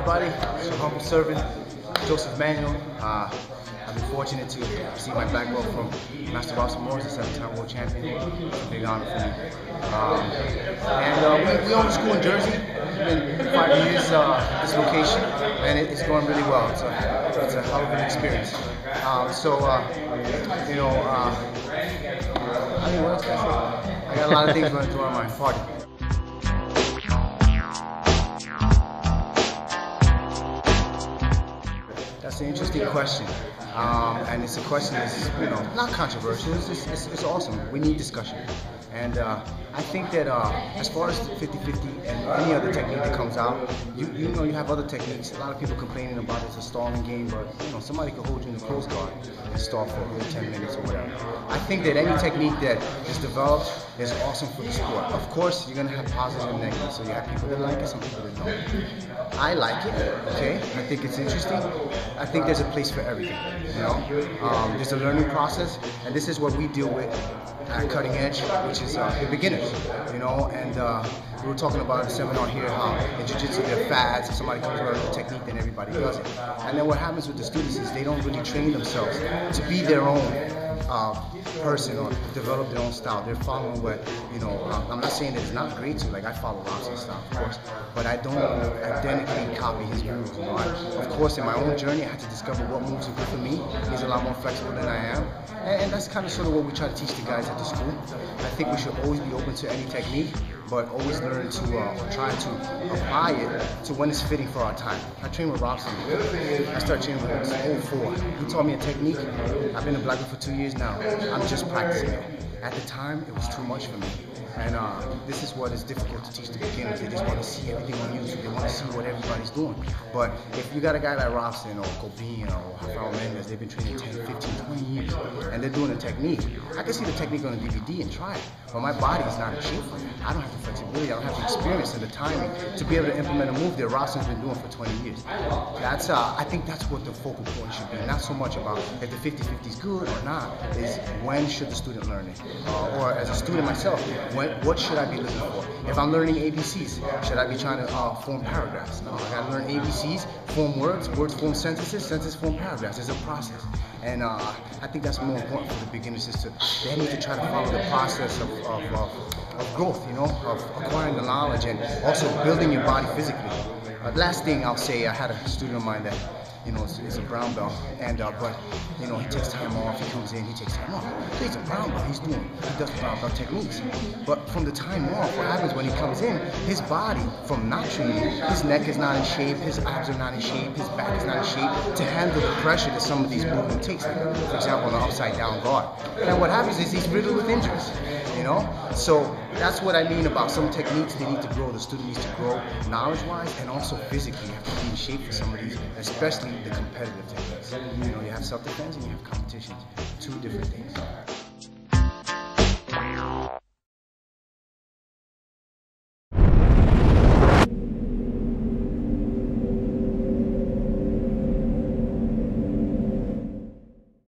everybody. It's your humble servant, Josef Manuel. I've been fortunate to receive my black belt from Master Robson Moura, the 7-time world champion. It's a big honor for me. We own the school in Jersey. It's been 5 years, this location, and it's going really well. It's a hell of an experience. I mean, what else can I say? I got a lot of things running through my mind. Pardon. That's an interesting question, and it's a question that's not controversial. It's awesome. We need discussion, and I think that as far as 50-50 and any other technique that comes out, you have other techniques. A lot of people complaining about it's a stalling game, but somebody can hold you in the close guard and stall for 10 minutes or whatever. I think that any technique that is developed is awesome for the sport. Of course, you're gonna have positive and negative. So you have people that like it, some people that don't. I like it. Okay, I think it's interesting. I think there's a place for everything. There's a learning process, and this is what we deal with at Cutting Edge, which is the beginners. And we were talking about in the seminar here how in Jiu-Jitsu there are fads. If somebody comes around with a technique, then everybody does it. And then what happens with the students is they don't really train themselves to be their own person or develop their own style. They're following what, I'm not saying that it's not great to, like I follow Robson's style, of course, but I don't identically copy his moves. Of course, in my own journey, I had to discover what moves are good for me. He's a lot more flexible than I am. And that's kind of sort of what we try to teach the guys at the school. I think we should always be open to any technique, but always learn to try to apply it to when it's fitting for our time. I train with Robson. I started training with him in 2004. He taught me a technique. I've been a black belt for 2 years now. I'm just practicing it. At the time, it was too much for me. And this is what is difficult to teach the beginners. They just want to see everything on YouTube. They want to see what everybody's doing. But if you got a guy like Robson or Cobin or Rafael Mendez, they've been training 10, 15, 20 years, and they're doing a technique. I can see the technique on a DVD and try it, but my body is not in shape for it. I don't have the flexibility, I don't have the experience and the timing to be able to implement a move that Robson's been doing for 20 years. I think that's what the focal point should be. Not so much about if the 50-50 is good or not, is when should the student learn it? Or as a student myself, what should I be looking for? If I'm learning ABCs, should I be trying to form paragraphs? No, I gotta learn ABCs, form words, words form sentences, sentences form paragraphs. It's a process. And I think that's more important for the beginners, is they need to try to follow the process of growth, of acquiring the knowledge and also building your body physically. Last thing I'll say, I had a student of mine that is a brown belt, and but he takes time off. He comes in, he takes time off. So he's a brown belt. He does brown belt techniques. But from the time off, what happens when he comes in? His body, from not training, his neck is not in shape, his abs are not in shape, his back is not in shape to handle the pressure that some of these movements takes. Like, for example, an upside down guard. And what happens is he's riddled with injuries. So that's what I mean about some techniques. They need to grow. The student needs to grow knowledge-wise and also physically. You have to be in shape for some of these, especially the competitive techniques. You have self-defense and you have competition. Two different things.